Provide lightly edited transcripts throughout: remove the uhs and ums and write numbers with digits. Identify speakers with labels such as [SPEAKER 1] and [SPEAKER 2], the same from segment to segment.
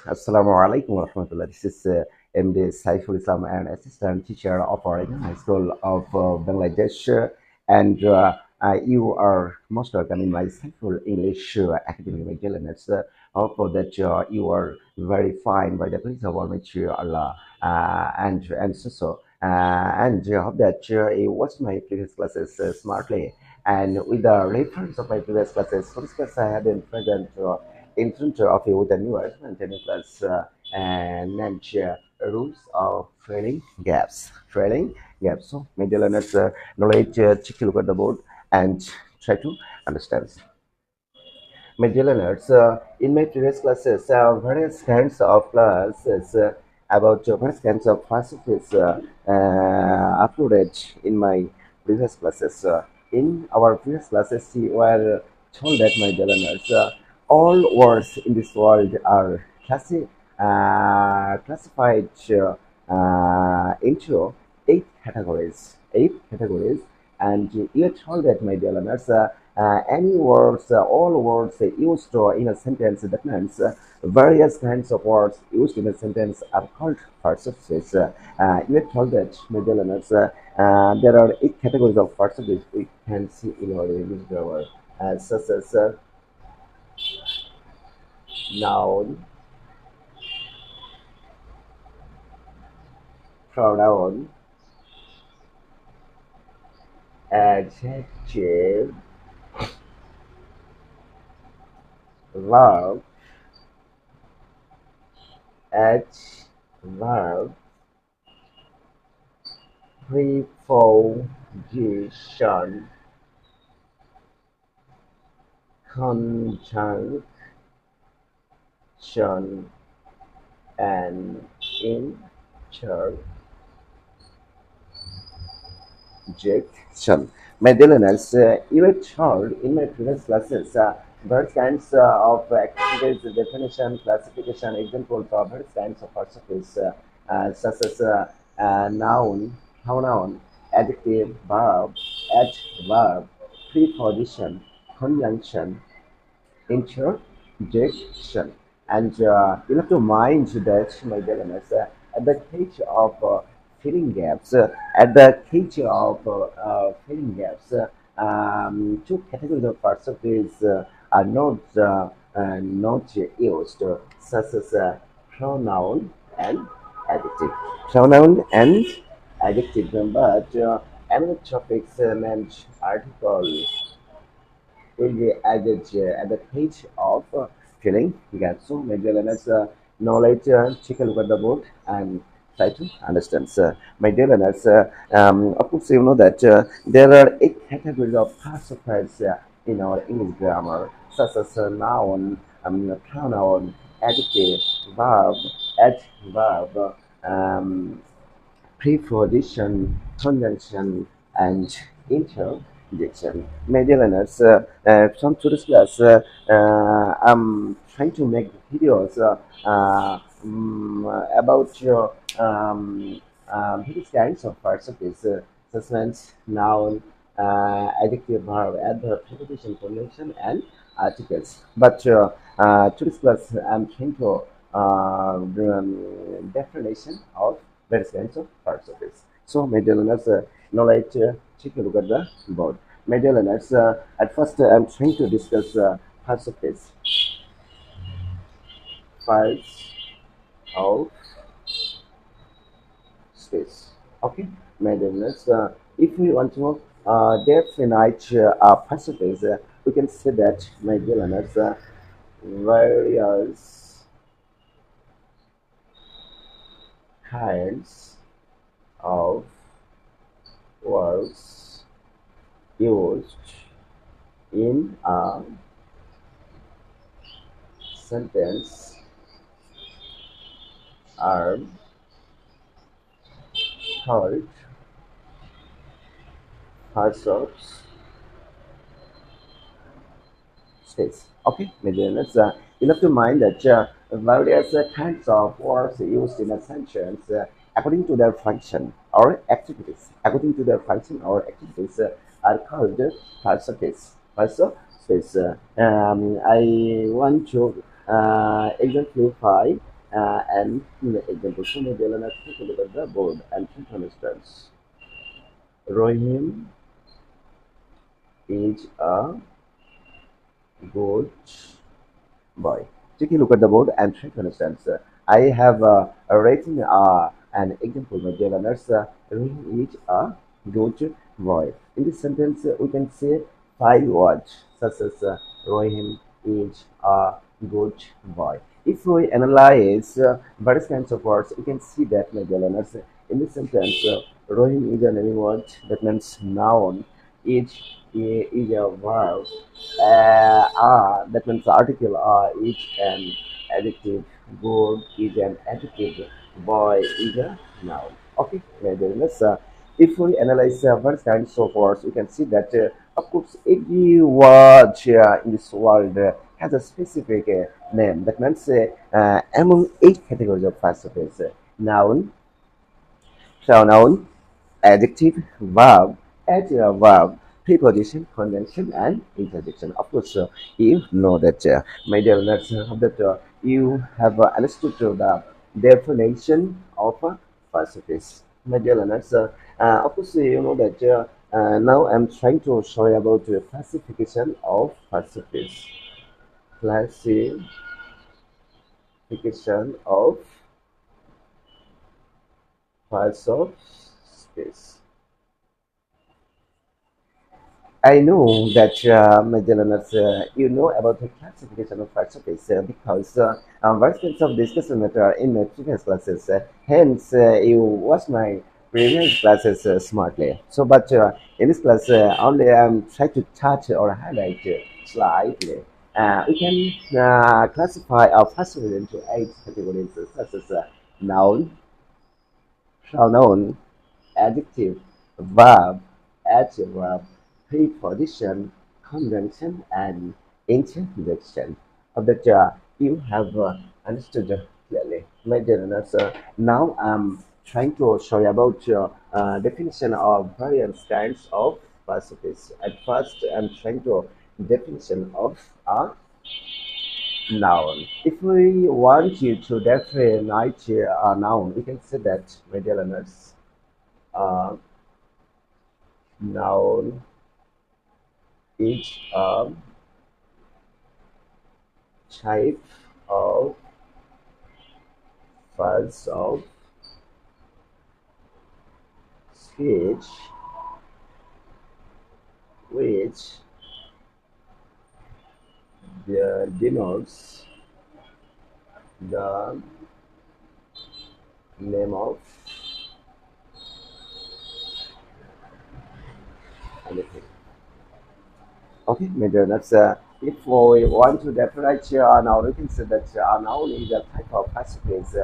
[SPEAKER 1] Assalamu alaikum warahmatullah. This is MD Saiful Islam and assistant teacher of Oregon High School of Bangladesh. And you are most welcome in my Saiful English academic maintenance. Hope that you are very fine by the grace of Almighty Allah and so. And hope that you watched my previous classes smartly. And with the reference of my previous classes, for this class I have been present in front of you with a new argument and plus and rules of filling gaps. So, my dear learners, knowledge, take a look at the board and try to understand. My dear learners, in my previous classes, various kinds of classes about various kinds of philosophies uploaded in my previous classes. In our previous classes, we were told that, my dear learners, all words in this world are classified into eight categories, and you are told that, my dear learners, any words, all words used in a sentence, that means various kinds of words used in a sentence are called participles. You are told that, my dear learners, there are eight categories of participles we can see in our English grammar, such as noun, pronoun, adjective, verb, adverb, preposition, conjunction, and interjection. My dear learners, you were told in my previous classes various kinds of activities, definition, classification, examples of various kinds of participles, such as noun, pronoun, adjective, verb, adverb, preposition, conjunction, interjection. And you have to mind that, my dear learners, at the case of filling gaps, two categories of participles are not used, such as pronoun and adjective. Pronoun and adjective, but another topics meant article will be added at the page of filling gaps. So, major learners, now take a look at the board and try to understand. My dear learners, of course, you know that there are eight categories of passive verbs in our English grammar, such as noun, pronoun, adjective, verb, adverb, preposition, conjunction, and interjection. My dear learners, from today's class, I'm trying to make videos about your various kinds of participles, such as noun, adjective, verb, adverb, preposition, conjunction, and articles. But today's class, I'm trying to do definition of various kinds of participles. So, my dear learners, now take a look at the board. My dear learners, at first I'm trying to discuss participles. Parts of space. Okay, my dear learners, if we want to definite participles, we can say that, my dear learners, various kinds of words used in a sentence are called parts of space. Okay, maintenance. You have to mind that various kinds of words used in a sentence according to their function or activities. According to their function or activities are called parts of space. Parts of space. I want to exemplify and example. So maybe let's take a look at the board and take for instance, Rohim is a good boy. Take a look at the board and try to understand. I have written an example. My dear learners, Rohim is a good boy. In this sentence, we can say five words such as Rohim is a good boy. If we analyze various kinds of words, we can see that, my dear learners, in this sentence, Rohim is a naming word that means noun. Is a verb that means article is an adjective, good is an adjective, boy is a noun. Okay, maybe let's if we analyze various kinds of words, we can see that of course every word in this world has a specific name. That means among eight categories of philosophies, noun, pronoun, adjective, verb, adverb, preposition, conjunction, and interjection. Of course, you know that, my dear listeners, that you have understood the definition of philosophies. My dear learners, of course, you know that now I'm trying to show you about the classification of philosophies. Classification of philosophies. I know that, Magellanus, you know about the classification of philosophies because various kinds of discussion matter in my previous classes. Hence, you watch my previous classes smartly. So, but in this class, only try to touch or highlight slightly. We can classify our philosophy into eight categories, such as noun, pronoun, adjective, verb, adverb, preposition, conjunction, and interjection. Of that you have understood clearly. My dear learners, now I'm trying to show you about definition of various kinds of philosophies. At first, I'm trying to definition of a noun. If we want you to define a noun, we can say that, my dear learners, uh, noun is a type of fuzz of speech which denotes the name of anything. Okay, Major, that's if we want to differentiate noun, we can say that a noun is a type of phrase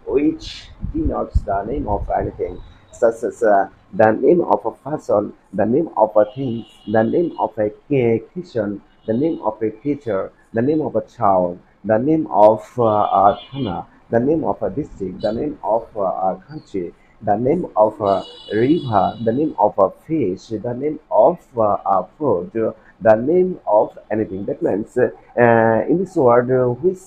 [SPEAKER 1] which denotes the name of anything, such as the name of a person, the name of a thing, the name of a kitchen, the name of a teacher, the name of a child, the name of a town, the name of a district, the name of a country, the name of a river, the name of a fish, the name of a food, the name of anything. That means in this word, which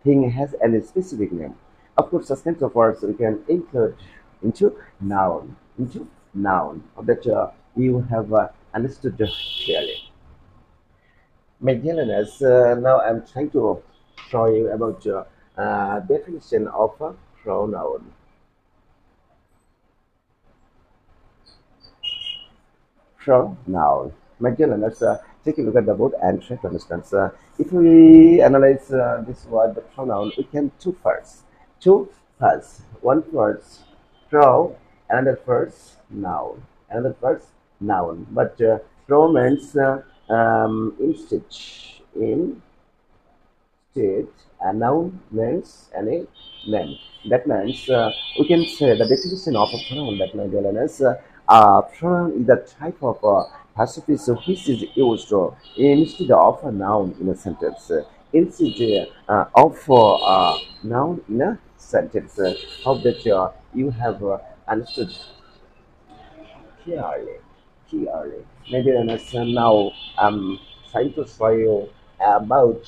[SPEAKER 1] thing has any specific name. Of course, such kinds of words we can include into noun, into noun. That you have understood clearly. Maintenance. Now I'm trying to show you about definition of a pronoun. Pronoun. Magellan, let's take a look at the board and try to understand. If we analyze this word, the pronoun, we can two first. Two first. One first pro, another first noun. Another first noun. But pro means in state, a noun means any name. That means we can say the definition of a pronoun that my dear learners, a pronoun is a type of pacifist which is used instead of a noun in a sentence. Instead of a noun in a sentence. Hope that you have understood clearly, clearly. Maybe understand now. I'm trying to show you about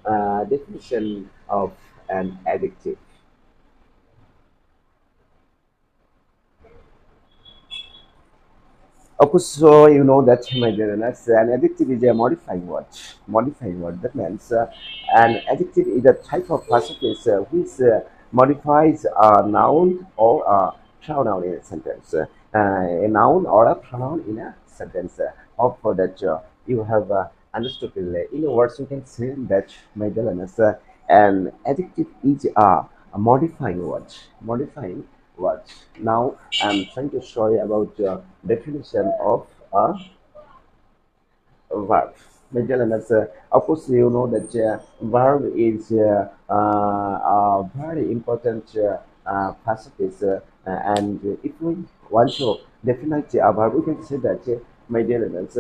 [SPEAKER 1] Definition of an adjective. Of course, so you know that, my dear listeners, an adjective is a modifying word. Modifying word. That means an adjective is a type of particle which modifies a noun or a pronoun in a sentence. A noun or a pronoun in a sentence. Hope for that you have understood it. In other words, you can say that, my dear listeners, an adjective is a modifying word. Modifying word. Now I'm trying to show you about definition of a verb. Magellanus, of course, you know that verb is a very important perspective, and if we want to define a verb, we can say that Magellanus,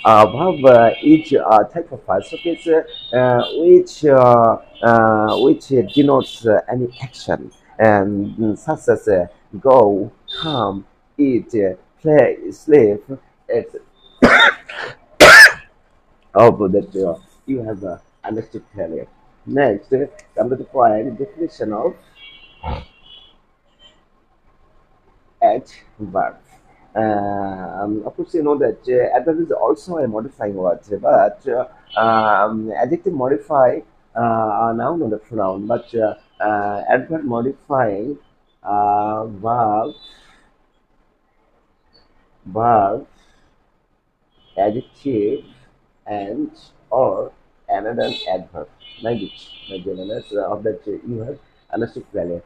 [SPEAKER 1] a verb is a type of perspective which denotes any action, and such as go, come, eat, play, sleep, etc. Oh, but that you have understood clearly. Next, come to the point definition of adverb. Of course, you know that adverb is also a modifying word, but adjective modify a noun or the pronoun, but adverb modifying verb, adjective, and or another adverb. Language, my dear learners, of that you have understood clearly.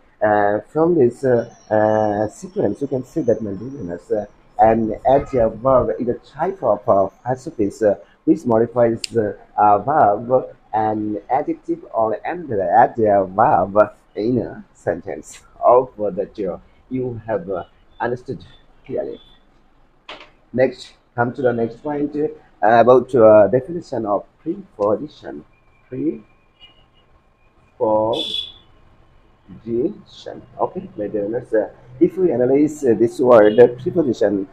[SPEAKER 1] From this sequence, you can see that, my dear learners, an adverb is a type of passive which modifies a verb, an adjective or another adverb in a sentence. All for that you have understood clearly. Next, come to the next point about definition of preposition. Preposition. Okay, my dear learners, if we analyze this word preposition,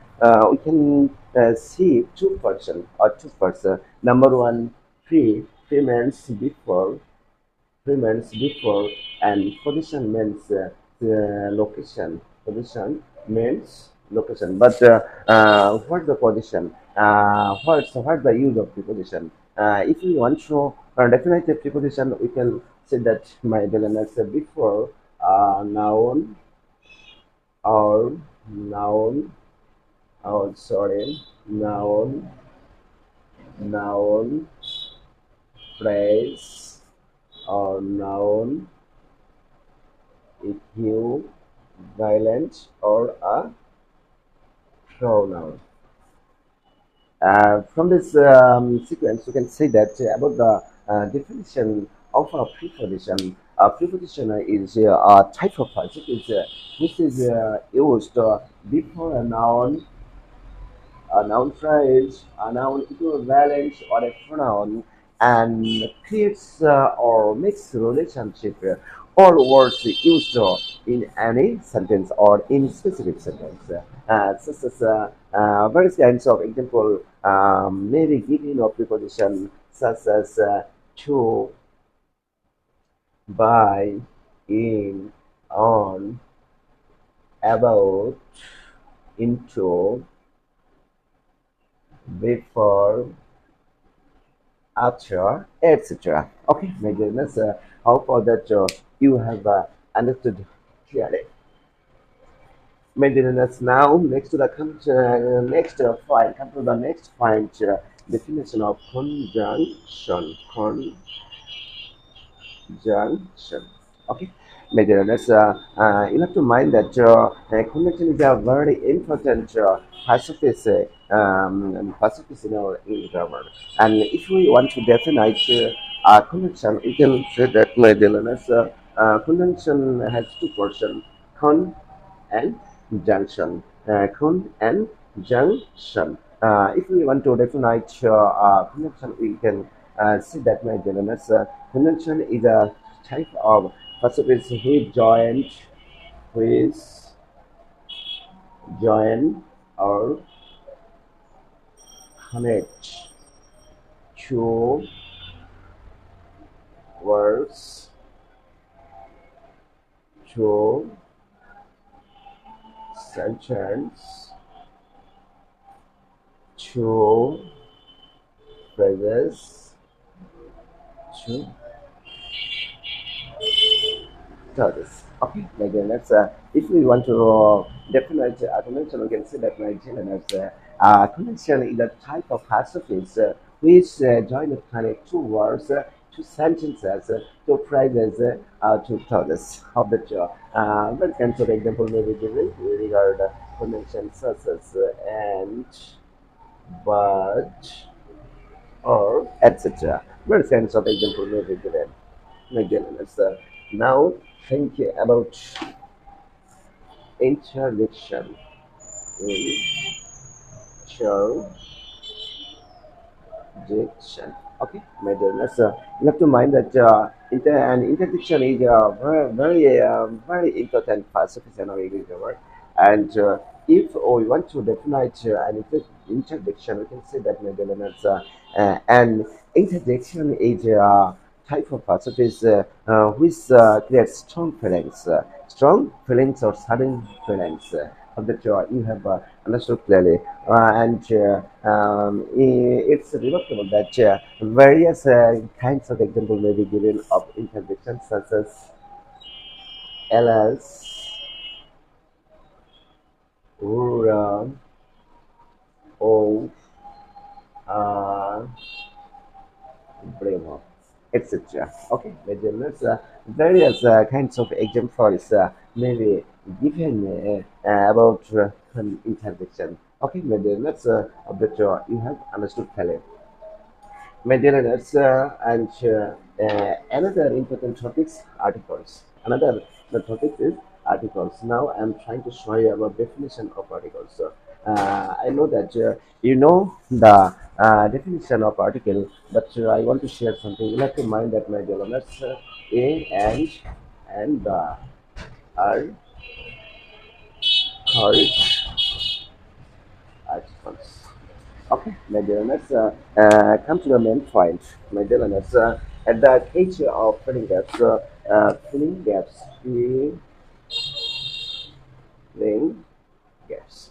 [SPEAKER 1] we can see two person or two parts. Number one, pre means before, remains before, and position means location. Position means location. But what's the position? What's the use of preposition? If we want to define the preposition, we can say that, my dear learners, before noun or noun or sorry noun noun phrase or noun equivalent or a pronoun. From this sequence, you can say that about the definition of a preposition. A preposition is a type of particle which is used before a noun phrase, a noun equivalent, or a pronoun, and creates or makes relationship or words used in any sentence or in specific sentence. Such as various kinds of example may be given of preposition such as to, by, in, on, about, into, before, after, etc. Okay, my goodness, hope that you have understood clearly. My goodness, now next to the next point, come to the next point, definition of conjunction. Junction. Okay, Major, you have to mind that connection is a very important pacifist, in our grammar. And if we want to define connection, we can say that, Major, conjunction has two portions, con and junction. Con and junction. If we want to define conjunction, we can see that, my dear learners, conjunction is a type of participles which join or connect two words to sentence to phrases to others. Okay, like let's if we want to define convention, we can say that Nigerian as convention is a type of passages which join to connect two words, two sentences, two phrases, two thoughts of the job. What kinds of example may be given with regard convention such as and, but, or, etc. What kinds of example may be given? Again, let's now think about interdiction. Interdiction. Okay, my dear, you have to mind that an interdiction is a very important participation of English grammar. And if we want to define an interdiction, we can say that, my dear learners, an interdiction is a type of participants which creates strong feelings or sudden feelings of the joy you have understood clearly. And it's remarkable that various kinds of examples may be given of interjections such as ls, ura, o, uh, bremo, etc. Okay, measurements, various kinds of examples may be given about an interjection. Okay, measurements of the you have understood clearly. Maintenance and another important topic is articles. Another the topic is articles. Now I'm trying to show you about definition of articles. So, I know that you know the definition of article, but I want to share something. You have to mind that, my dear learners, a and the are called articles. Okay, my dear learners, come to the main point. My dear learners, at the case of filling gaps, filling gaps.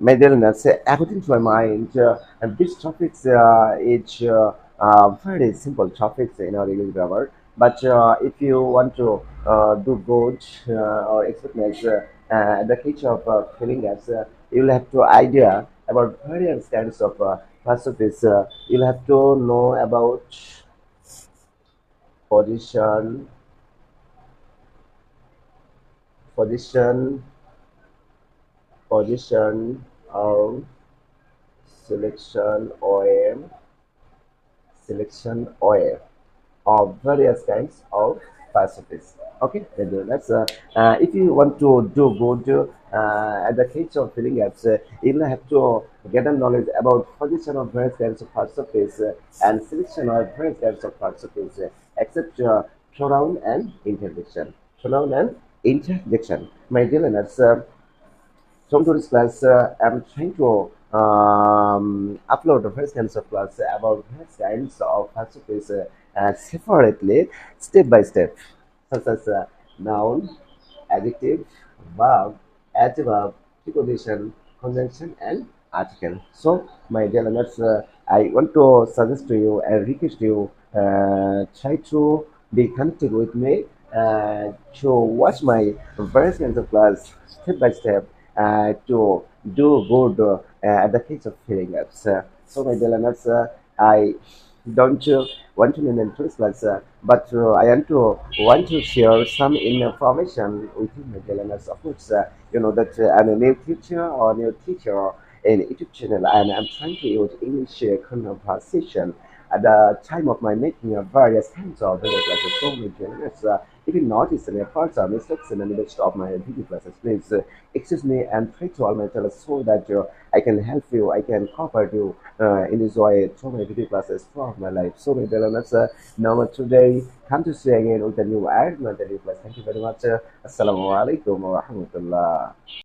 [SPEAKER 1] My dear learners, according to my mind, and this topic is very simple topics in our English grammar. But if you want to do good or expertise the case of filling gaps, you'll have to idea about various kinds of philosophies. You'll have to know about position, position, position, or selection oil, selection oil of various kinds of philosophies. Okay, if you want to do good at the case of filling apps, you'll have to get a knowledge about position of various kinds of philosophies and selection of various kinds of philosophies, except pronoun and interjection. Pronoun and interjection. My dear learners, from today's class, I'm trying to upload the first kinds of class about first kinds of philosophies separately, step by step, such as noun, adjective, verb, adverb, preposition, conjunction, and article. So, my dear learners, I want to suggest to you and request you try to be connected with me to watch my various kinds of class step by step to do good at the case of filling ups. So, my dear learners, I don't want to name first class, but I want to share some information with you, my dear learners. Of course, you know that I'm a new teacher or new teacher in YouTube channel, and I'm trying to use English conversation at the time of my making various kinds of video classes. So, my dear learners, if you notice any parts or mistakes in the midst of my video classes, please excuse me and pray to Almighty Allah so that I can help you, I can cooperate you in this way through my video classes throughout my life. So, my dear learners, now today, come to see again with a new and another video class. Thank you very much. Assalamu alaikum wa rahmatullah.